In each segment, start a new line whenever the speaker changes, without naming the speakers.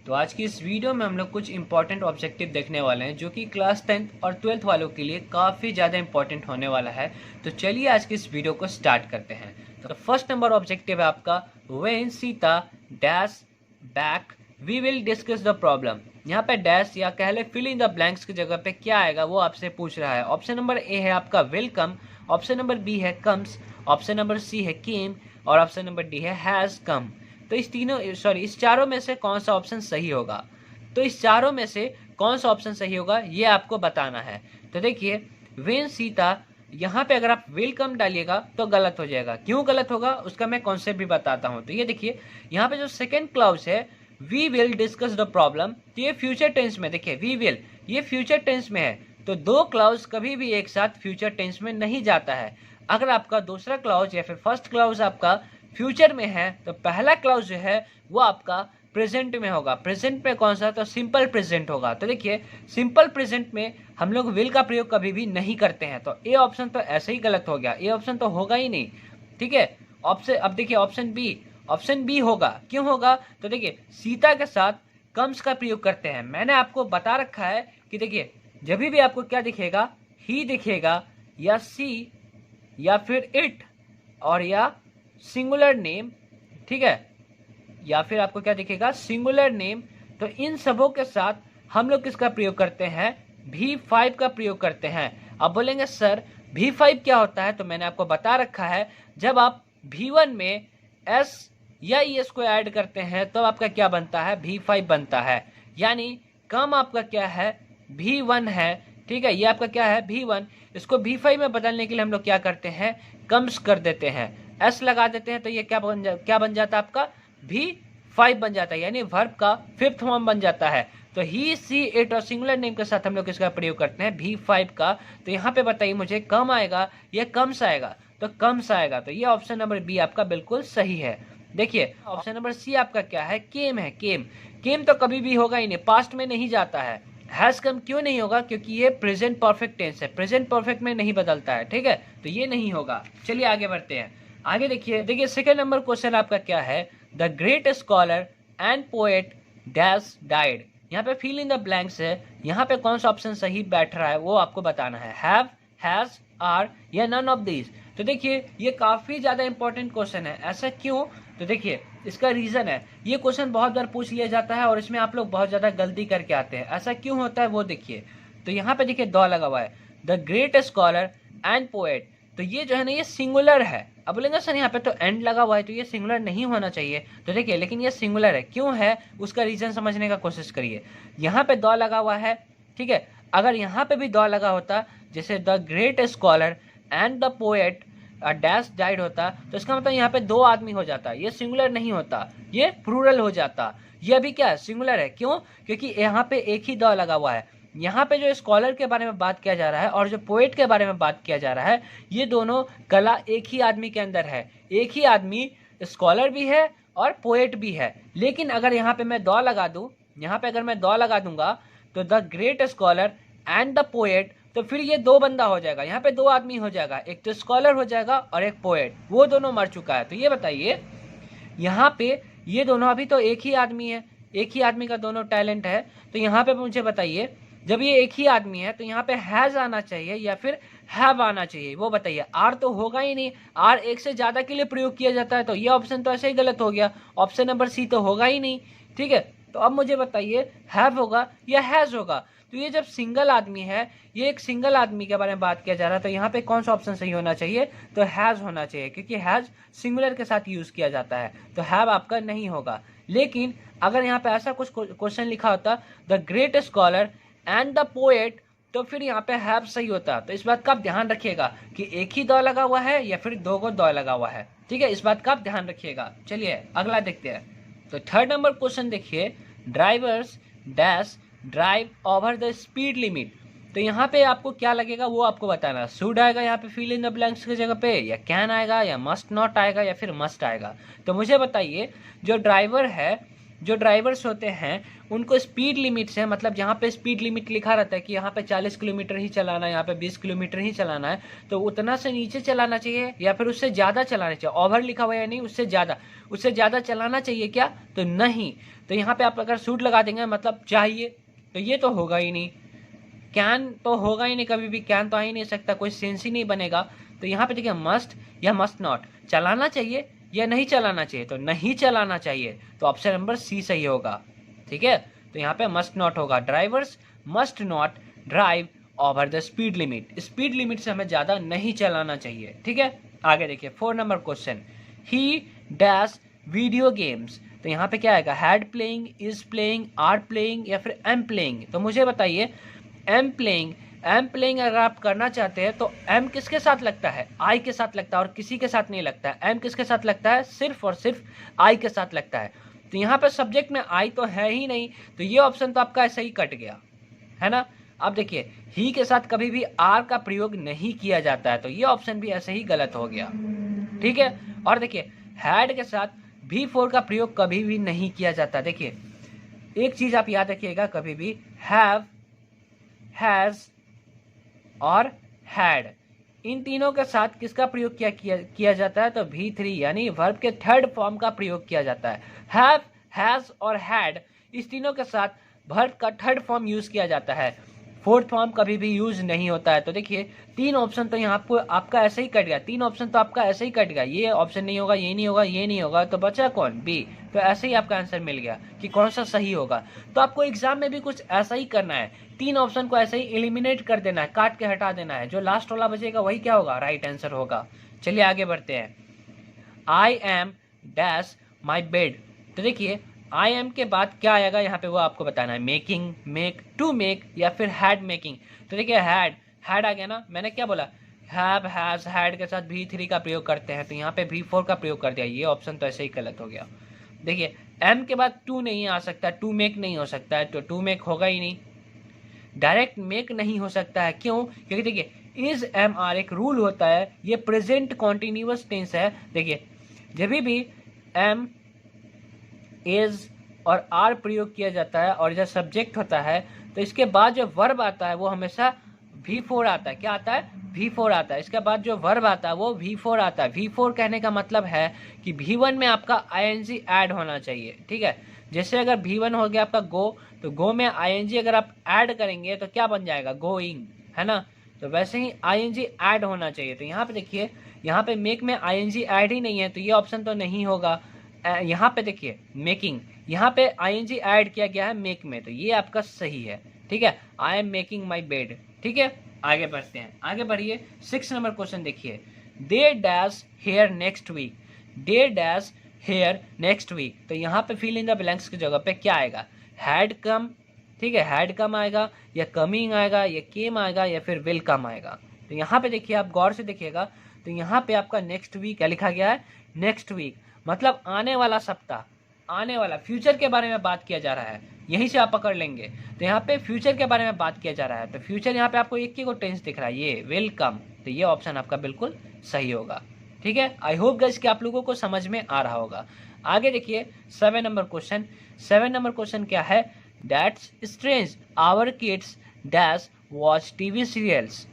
तो आज की इस वीडियो में हम लोग कुछ इंपॉर्टेंट ऑब्जेक्टिव देखने वाले हैं जो कि क्लास 10th और 12th वालों के लिए काफ़ी ज़्यादा इंपॉर्टेंट होने वाला है। तो चलिए आज की इस वीडियो को स्टार्ट करते हैं। तो फर्स्ट नंबर ऑब्जेक्टिव है आपका when Sita dash back we will discuss the problem. यहाँ पे डैश या कह ले फिल इन द ब्लैंक्स की जगह पे क्या आएगा वो आपसे पूछ रहा है। ऑप्शन नंबर ए है आपका वेलकम, ऑप्शन नंबर बी है कम्स, ऑप्शन नंबर सी है केम और ऑप्शन नंबर डी है हैज़ कम। तो इस चारों में से कौन सा ऑप्शन सही होगा? तो इस चारों में से कौन सा ऑप्शन सही होगा ये आपको बताना है। तो देखिए वेन सीता, यहाँ पे अगर आप वेलकम डालिएगा तो गलत हो जाएगा। क्यों गलत होगा उसका मैं कॉन्सेप्ट भी बताता हूँ। तो ये देखिए यहाँ पे जो सेकेंड क्लाउज है we will discuss the problem, तो ये फ्यूचर टेंस में, देखिए वी विल ये फ्यूचर टेंस में है। तो दो क्लाउज कभी भी एक साथ फ्यूचर टेंस में नहीं जाता है। अगर आपका दूसरा क्लाउज या फिर फर्स्ट क्लाउज आपका फ्यूचर में है तो पहला क्लाउज जो है वो आपका प्रेजेंट में होगा। प्रेजेंट में कौन सा? तो सिंपल प्रेजेंट होगा। तो देखिए सिंपल प्रेजेंट में हम लोग विल का प्रयोग कभी भी नहीं करते हैं। तो ए ऑप्शन तो ऐसे ही गलत हो गया, ए ऑप्शन तो होगा ही नहीं। ठीक है, ऑप्शन अब देखिए ऑप्शन बी होगा। क्यों होगा? तो देखिए सीता के साथ कम्स का प्रयोग करते हैं। मैंने आपको बता रखा है कि देखिए जब भी आपको क्या दिखेगा, ही दिखेगा या सी या फिर इट और या सिंगुलर नेम, ठीक है, या फिर आपको क्या दिखेगा सिंगुलर नेम। तो इन सबों के साथ हम लोग किसका प्रयोग करते हैं? V5 का प्रयोग करते हैं। अब बोलेंगे सर V5 क्या होता है? तो मैंने आपको बता रखा है जब आप V1 में S या ES को ऐड करते हैं तो आपका क्या बनता है? V5 बनता है। यानी कम आपका क्या है? V1 है। ठीक है, ये आपका क्या है? V1। इसको V5 में बदलने के लिए हम लोग क्या करते हैं? कम्स कर देते हैं, S लगा देते हैं। तो ये क्या बन जाता है आपका? V5 बन जाता है, यानी वर्ब का फिफ्थ फॉर्म बन जाता है। तो ही सी इट और सिंगुलर नेम के साथ हम लोग इसका प्रयोग करते हैं V5 का। तो यहाँ पे बताइए मुझे कम आएगा या कम्स आएगा? तो कम्स आएगा। तो ये ऑप्शन नंबर बी आपका बिल्कुल सही है। देखिए ऑप्शन नंबर सी आपका क्या है? केम है। केम तो कभी भी होगा ही नहीं, पास्ट में नहीं जाता है। हैज कम क्यों नहीं होगा? क्योंकि ये प्रेजेंट परफेक्ट टेंस है, प्रेजेंट परफेक्ट में नहीं बदलता है। ठीक है, तो ये नहीं होगा। चलिए आगे बढ़ते हैं। आगे देखिए सेकेंड नंबर क्वेश्चन आपका क्या है? The great scholar and poet dash died. यहाँ पे फिल इन द ब्लैंक्स है। यहाँ पे कौन सा ऑप्शन सही बैठ रहा है वो आपको बताना है। हैव, हैज, आर या नन ऑफ दीज। तो देखिए ये काफी ज्यादा इंपॉर्टेंट क्वेश्चन है। ऐसा क्यों? तो देखिए इसका रीजन है, ये क्वेश्चन बहुत बार पूछ लिया जाता है और इसमें आप लोग बहुत ज्यादा गलती करके आते हैं। ऐसा क्यों होता है वो देखिए। तो यहाँ पे देखिए द लगा हुआ है, the great scholar and poet. तो ये जो है ना ये सिंगुलर है। अब बोलेंगे सर यहाँ पे तो एंड लगा हुआ है तो ये सिंगुलर नहीं होना चाहिए। तो देखिए लेकिन ये सिंगुलर है। क्यों है उसका रीजन समझने का कोशिश करिए। यहाँ पे द लगा हुआ है, ठीक है। अगर यहाँ पे भी द लगा होता, जैसे the great scholar and the poet dash died होता, तो इसका मतलब यहाँ पे दो आदमी हो जाता, ये सिंगुलर नहीं होता, ये प्लूरल हो जाता। ये अभी क्या है? सिंगुलर है। क्यों? क्योंकि यहाँ पे एक ही द लगा हुआ है। यहाँ पे जो स्कॉलर के बारे में बात किया जा रहा है और जो पोएट के बारे में बात किया जा रहा है, ये दोनों कला एक ही आदमी के अंदर है। एक ही आदमी स्कॉलर भी है और पोएट भी है। लेकिन अगर यहाँ पे मैं द लगा दूं, यहाँ पे अगर मैं द लगा दूंगा तो the great scholar and the poet, तो फिर ये दो बंदा हो जाएगा, यहाँ पे दो आदमी हो जाएगा, एक तो स्कॉलर हो जाएगा और एक पोएट। वो दोनों मर चुका है। तो ये बताइए यहाँ पे ये दोनों अभी तो एक ही आदमी है, एक ही आदमी का दोनों टैलेंट है। तो यहाँ पे मुझे बताइए जब ये एक ही आदमी है तो यहाँ पे हैज आना चाहिए या फिर हैव आना चाहिए? वो बताइए। आर तो होगा ही नहीं, आर एक से ज्यादा के लिए प्रयोग किया जाता है। तो ये ऑप्शन तो ऐसे ही गलत हो गया। ऑप्शन नंबर सी तो होगा ही नहीं। ठीक है, तो अब मुझे बताइए हैव होगा या हैज होगा? तो ये जब सिंगल आदमी है, ये एक सिंगल आदमी के बारे में बात किया जा रहा है, तो यहाँ पे कौन सा ऑप्शन सही होना चाहिए? तो हैज होना चाहिए, क्योंकि हैज सिंगुलर के साथ यूज किया जाता है। तो हैव आपका नहीं होगा। लेकिन अगर यहाँ पे ऐसा कुछ क्वेश्चन लिखा होता the great scholar and the poet, तो फिर यहाँ पे हैव सही होता। तो इस बात का आप ध्यान रखिएगा कि एक ही द लगा हुआ है या फिर दो को द लगा हुआ है। ठीक है, इस बात का आप ध्यान रखिएगा। चलिए अगला देखते हैं। तो थर्ड नंबर क्वेश्चन देखिए, drivers dash drive over the speed limit. तो यहाँ पे आपको क्या लगेगा वो आपको बताना। शुड आएगा यहाँ पे फिल इन द ब्लैंक्स की जगह पे, या कैन आएगा, या मस्ट नॉट आएगा, या फिर मस्ट आएगा? तो मुझे बताइए जो ड्राइवर है जो ड्राइवर्स होते हैं उनको स्पीड लिमिट से, मतलब जहाँ पे स्पीड लिमिट लिखा रहता है कि यहाँ पे 40 किलोमीटर ही चलाना है, यहाँ पे 20 किलोमीटर ही चलाना है, तो उतना से नीचे चलाना चाहिए या फिर उससे ज़्यादा चलाना चाहिए। ओवर लिखा हुआ है नहीं, उससे ज़्यादा चलाना चाहिए क्या? तो नहीं। तो यहाँ पे आप अगर सूट लगा देंगे मतलब चाहिए, तो ये तो होगा ही नहीं। कैन तो होगा ही नहीं, कभी भी कैन तो आ ही नहीं सकता, कोई सेंस ही नहीं बनेगा। तो यहाँ पे देखिए मस्ट या मस्ट नॉट, चलाना चाहिए या नहीं चलाना चाहिए, तो नहीं चलाना चाहिए, तो ऑप्शन नंबर सी सही होगा। ठीक है, तो यहाँ पे मस्ट नॉट होगा। Drivers must not drive over the speed limit, speed limit से हमें ज़्यादा नहीं चलाना चाहिए। ठीक है, आगे देखिए 4 number question, he dash video games, तो यहाँ पे क्या आएगा? Had playing, is playing, are playing या फिर एम प्लेइंग। तो मुझे बताइए एम प्लेइंग अगर आप करना चाहते हैं तो एम किसके साथ लगता है? आई के साथ लगता है और किसी के साथ नहीं लगता है। एम किसके साथ लगता है? सिर्फ और सिर्फ आई के साथ लगता है। तो यहाँ पे सब्जेक्ट में आई तो है ही नहीं, तो ये ऑप्शन तो आपका ऐसे ही कट गया, है ना। अब देखिए ही के साथ कभी भी आर का प्रयोग नहीं किया जाता है, तो ये ऑप्शन भी ऐसे ही गलत हो गया। ठीक है, और देखिए हैड के साथ V4 का प्रयोग कभी भी नहीं किया जाता। देखिए एक चीज आप याद रखिएगा, कभी भी हैव, हैज और हैड, इन तीनों के साथ किसका प्रयोग किया जाता है? तो V3 यानी वर्ब के थर्ड फॉर्म का प्रयोग किया जाता है। हैव, हैज और हैड, इस तीनों के साथ वर्ब का थर्ड फॉर्म यूज किया जाता है, फोर्थ फॉर्म कभी भी यूज नहीं होता है। तो देखिए 3 ऑप्शन तो यहाँ आपको आपका ऐसे ही कट गया, 3 ऑप्शन तो आपका ऐसे ही कट गया। ये ऑप्शन नहीं होगा, ये नहीं होगा, ये नहीं होगा, तो बचा कौन? बी। तो ऐसे ही आपका आंसर मिल गया कि कौन सा सही होगा। तो आपको एग्जाम में भी कुछ ऐसा ही करना है, 3 ऑप्शन को ऐसे ही एलिमिनेट कर देना है, काट के हटा देना है, जो लास्ट वाला बचेगा वही क्या होगा? राइट आंसर होगा। चलिए आगे बढ़ते हैं। I am dash my bed, तो देखिए आई एम के बाद क्या आएगा यहाँ पे वो आपको बताना है। मेकिंग, मेक, टू मेक या फिर हैड मेकिंग। तो देखिए हैड आ गया ना, मैंने क्या बोला? हैव, हैज, हैड के साथ V3 का प्रयोग करते हैं, तो यहाँ पे V4 का प्रयोग कर दिया, ये ऑप्शन तो ऐसे ही गलत हो गया। देखिए एम के बाद टू नहीं आ सकता, टू मेक नहीं हो सकता है, तो टू मेक होगा ही नहीं। डायरेक्ट मेक नहीं हो सकता है, क्यों? क्योंकि देखिए इज एम आर एक रूल होता है, ये प्रेजेंट कॉन्टिन्यूअस टेंस है। देखिए जब भी एम, इज और आर प्रयोग किया जाता है और जब सब्जेक्ट होता है तो इसके बाद जो वर्ब आता है वो हमेशा V4 आता है। क्या आता है? V4 आता है। इसके बाद जो वर्ब आता है वो V4 आता है। V4 कहने का मतलब है कि V1 में आपका ING ऐड होना चाहिए। ठीक है, जैसे अगर V1 हो गया आपका गो, तो गो में ING अगर आप ऐड करेंगे तो क्या बन जाएगा? गोइंग, है ना। तो वैसे ही ING ऐड होना चाहिए। तो यहाँ पे देखिए, यहाँ पे मेक में ING ऐड ही नहीं है, तो ये ऑप्शन तो नहीं होगा। यहाँ पे देखिए मेकिंग, यहाँ पे ING ऐड किया गया है मेक में, तो ये आपका सही है। ठीक है, I am making my bed. ठीक है, आगे बढ़ते हैं, आगे बढ़िए। 6 नंबर क्वेश्चन देखिए, they dash here next week, they dash here next week, तो यहाँ पे फिल इन द ब्लैंक्स की जगह पे क्या आएगा? हैड कम, ठीक है, हैड कम आएगा या कमिंग आएगा या केम आएगा या फिर विल कम आएगा। तो यहाँ पे देखिए, आप गौर से देखिएगा, तो यहाँ पे आपका नेक्स्ट वीक क्या लिखा गया है? नेक्स्ट वीक मतलब आने वाला सप्ताह, आने वाला, फ्यूचर के बारे में बात किया जा रहा है, यहीं से आप पकड़ लेंगे। तो यहाँ पे फ्यूचर के बारे में बात किया जा रहा है, तो फ्यूचर यहाँ पे आपको एक ही को टेंस दिख रहा है, ये विल कम, तो ये ऑप्शन आपका बिल्कुल सही होगा। ठीक है, आई होप गाइस कि आप लोगों को समझ में आ रहा होगा। आगे देखिए 7 नंबर क्वेश्चन। 7 नंबर क्वेश्चन क्या है? That's strange our kids dash watch TV serials.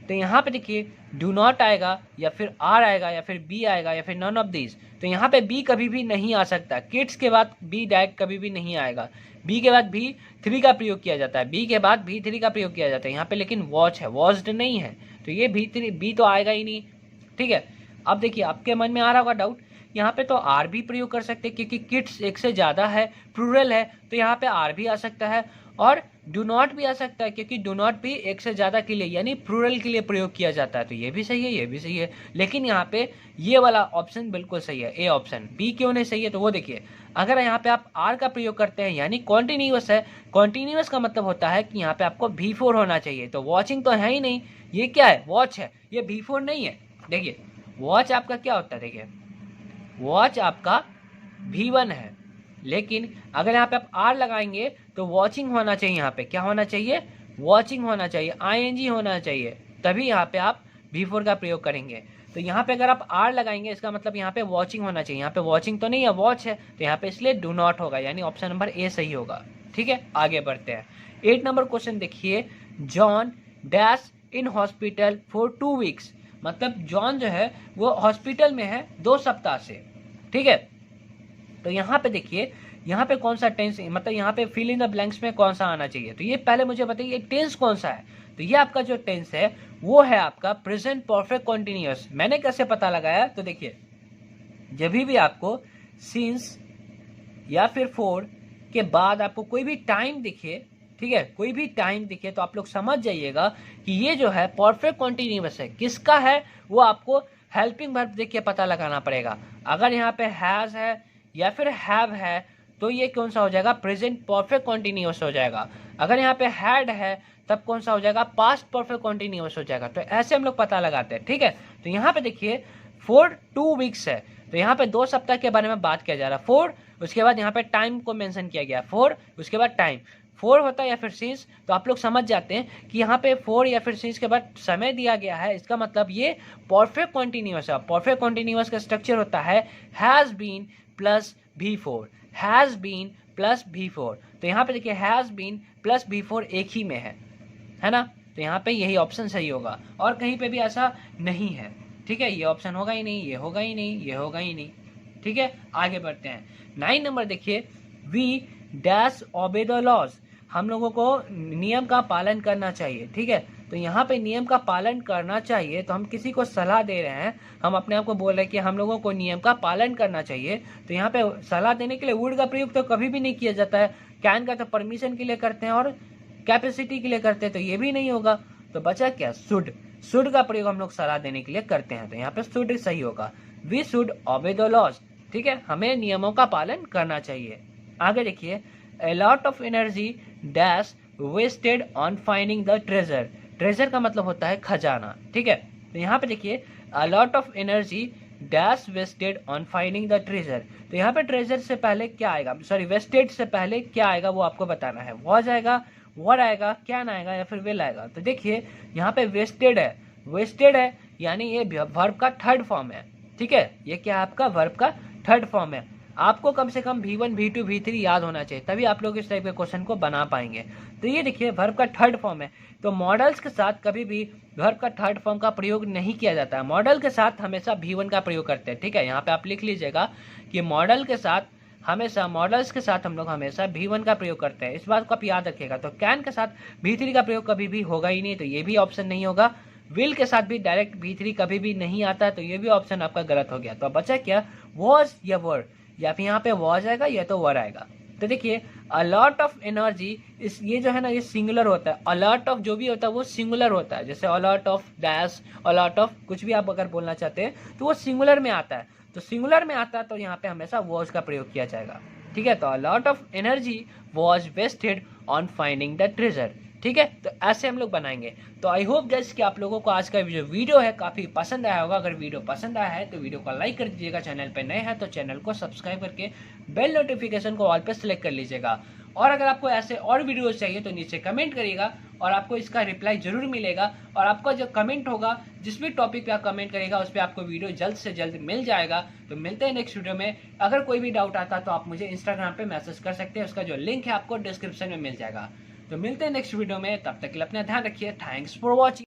तो यहाँ पे देखिए डू नॉट आएगा या फिर आर आएगा या फिर बी आएगा या फिर नन ऑफ दीज। तो यहाँ पे बी कभी भी नहीं आ सकता, किड्स के बाद बी डायरेक्ट कभी भी नहीं आएगा। बी के बाद V3 का प्रयोग किया जाता है, बी के बाद V3 का प्रयोग किया जाता है। यहाँ पे लेकिन वॉच है, वॉच्ड नहीं है, तो ये बी तो आएगा ही नहीं। ठीक है, अब देखिए आपके मन में आ रहा होगा डाउट, यहाँ पे तो आर भी प्रयोग कर सकते हैं क्योंकि किड्स एक से ज़्यादा है, प्लूरल है, तो यहाँ पे आर भी आ सकता है और डू नॉट भी आ सकता है क्योंकि डू नॉट भी एक से ज़्यादा के लिए यानी प्लूरल के लिए प्रयोग किया जाता है। तो ये भी सही है, ये भी सही है, लेकिन यहाँ पे ये वाला ऑप्शन बिल्कुल सही है, ए ऑप्शन। बी क्यों नहीं सही है? तो वो देखिए, अगर यहाँ पे आप आर का प्रयोग करते हैं यानी कॉन्टिन्यूअस है, कॉन्टिन्यूअस का मतलब होता है कि यहाँ पे आपको V4 होना चाहिए। तो वॉचिंग तो है ही नहीं, ये क्या है? वॉच है, ये V4 नहीं है। देखिए वॉच आपका क्या होता है? देखिए वॉच आपका V1 है, लेकिन अगर यहाँ पे आप आर लगाएंगे तो वॉचिंग होना चाहिए। यहाँ पे क्या होना चाहिए? वॉचिंग होना चाहिए, ING होना चाहिए, तभी यहाँ पे आप V4 का प्रयोग करेंगे। तो यहाँ पे अगर आप आर लगाएंगे इसका मतलब यहाँ पे वॉचिंग होना चाहिए, यहाँ पे वॉचिंग तो नहीं है, वॉच है, तो यहाँ पे इसलिए डू नॉट होगा, यानी ऑप्शन नंबर ए सही होगा। ठीक है, आगे बढ़ते हैं। 8 नंबर क्वेश्चन देखिए, John dash in hospital for 2 weeks, मतलब जॉन जो है वो हॉस्पिटल में है 2 सप्ताह से। ठीक है, तो यहाँ पे देखिए यहाँ पे कौन सा टेंस, मतलब यहाँ पे फिल इन द ब्लैंक्स में कौन सा आना चाहिए, तो ये पहले मुझे बताइए टेंस कौन सा है। तो ये आपका जो टेंस है वो है आपका प्रेजेंट परफेक्ट कॉन्टिन्यूअस। मैंने कैसे पता लगाया, तो देखिए जब भी आपको सिंस या फिर फॉर के बाद आपको कोई भी टाइम दिखे, ठीक है, कोई भी टाइम दिखे, तो आप लोग समझ जाइएगा कि ये जो है परफेक्ट कॉन्टिन्यूअस है। किसका है वो आपको हेल्पिंग वर्ब देख के पता लगाना पड़ेगा। अगर यहाँ पे हैज है या फिर हैव है तो ये कौन सा हो जाएगा, प्रेजेंट परफेक्ट कॉन्टिन्यूअस हो जाएगा। अगर यहाँ पे हैड है तब कौन सा हो जाएगा, पास्ट परफेक्ट कॉन्टिन्यूअस हो जाएगा। तो ऐसे हम लोग पता लगाते हैं। ठीक है, तो यहाँ पे देखिए फॉर 2 वीक्स है, तो यहाँ पे 2 सप्ताह के बारे में बात किया जा रहा है। फॉर, उसके बाद यहाँ पे टाइम को मेंशन किया गया, फॉर उसके बाद टाइम, फॉर होता है या फिर सिंस, तो आप लोग समझ जाते हैं कि यहाँ पे फॉर या फिर सिंस के बाद समय दिया गया है, इसका मतलब ये परफेक्ट कॉन्टिन्यूअस है। परफेक्ट कॉन्टिन्यूअस का स्ट्रक्चर होता है has been plus V4, has been plus V4। तो यहाँ पे देखिए हैज बीन प्लस V4 एक ही में है ना, तो यहाँ पे यही ऑप्शन सही होगा, और कहीं पे भी ऐसा नहीं है। ठीक है, ये ऑप्शन होगा ही नहीं, ये होगा ही नहीं, ये होगा ही नहीं। ठीक है, आगे बढ़ते हैं। 9 नंबर देखिए, we dash obey the laws, हम लोगों को नियम का पालन करना चाहिए। ठीक है, तो यहाँ पे नियम का पालन करना चाहिए, तो हम किसी को सलाह दे रहे हैं, हम अपने आप को बोल रहे हैं कि हम लोगों को नियम का पालन करना चाहिए। तो यहाँ पे सलाह देने के लिए वुड का प्रयोग तो कभी भी नहीं किया जाता है, कैन का तो परमिशन के लिए करते हैं और कैपेसिटी के लिए करते हैं, तो ये भी नहीं होगा। तो बचा क्या, शुड, शुड का प्रयोग हम लोग सलाह देने के लिए करते हैं, तो यहाँ पे शुड सही होगा। We should obey the laws, ठीक है, हमें नियमों का पालन करना चाहिए। आगे देखिए, a lot of energy dash wasted on finding the treasure, treasure का मतलब होता है खजाना। ठीक है, तो यहाँ पे देखिए a lot of energy dash wasted on finding the treasure, तो यहाँ पे ट्रेजर से पहले क्या आएगा, सॉरी वेस्टेड से पहले क्या आएगा वो आपको बताना है। वॉज आएगा, वर आएगा, कैन आएगा या फिर विल आएगा। तो देखिए यहाँ पे वेस्टेड है, वेस्टेड है यानी ये वर्ब का थर्ड फॉर्म है। ठीक है, ये क्या है आपका वर्ब का थर्ड फॉर्म है। आपको कम से कम V1, V2, V3 याद होना चाहिए, तभी आप लोग इस टाइप के क्वेश्चन को बना पाएंगे। तो ये देखिए वर्ब का थर्ड फॉर्म है, तो मॉडल्स के साथ कभी भी वर्ब का थर्ड फॉर्म का प्रयोग नहीं किया जाता है, मॉडल के साथ हमेशा V1 का प्रयोग करते हैं। ठीक है, यहाँ पे आप लिख लीजिएगा कि मॉडल के साथ हमेशा, मॉडल्स के साथ हम लोग हमेशा V1 का प्रयोग करते हैं, इस बात को आप याद रखिएगा। तो कैन के साथ V3 का प्रयोग कभी भी होगा ही नहीं, तो ये भी ऑप्शन नहीं होगा। विल के साथ भी डायरेक्ट V3 कभी भी नहीं आता है, तो ये भी ऑप्शन आपका गलत हो गया। तो अब बचा क्या, वॉज या वर, या फिर यहाँ पे वॉज आएगा या तो वर आएगा। तो देखिए अ लॉट ऑफ एनर्जी, इस ये जो है ना ये सिंगुलर होता है, अ लॉट ऑफ जो भी होता है वो सिंगुलर होता है, जैसे अ lot of dash, a lot of कुछ भी आप अगर बोलना चाहते हैं तो वो सिंगुलर में आता है। तो सिंगुलर में आता है तो यहाँ पे हमेशा वॉज का प्रयोग किया जाएगा। ठीक है, तो a lot of energy was wasted on finding the treasure. ठीक है, तो ऐसे हम लोग बनाएंगे। तो आई होप गाइस कि आप लोगों को आज का जो वीडियो है काफ़ी पसंद आया होगा। अगर वीडियो पसंद आया है तो वीडियो को लाइक कर दीजिएगा, चैनल पे नए हैं तो चैनल को सब्सक्राइब करके बेल नोटिफिकेशन को ऑल पे सेलेक्ट कर लीजिएगा। और अगर आपको ऐसे और वीडियोस चाहिए तो नीचे कमेंट करिएगा और आपको इसका रिप्लाई जरूर मिलेगा। और आपका जो कमेंट होगा, जिस भी टॉपिक पे आप कमेंट करेगा उस पर आपको वीडियो जल्द से जल्द मिल जाएगा। तो मिलते हैं नेक्स्ट वीडियो में। अगर कोई भी डाउट आता तो आप मुझे इंस्टाग्राम पे मैसेज कर सकते हैं, उसका जो लिंक है आपको डिस्क्रिप्शन में मिल जाएगा। तो मिलते हैं नेक्स्ट वीडियो में, तब तक के लिए अपना ध्यान रखिए। Thanks for watching.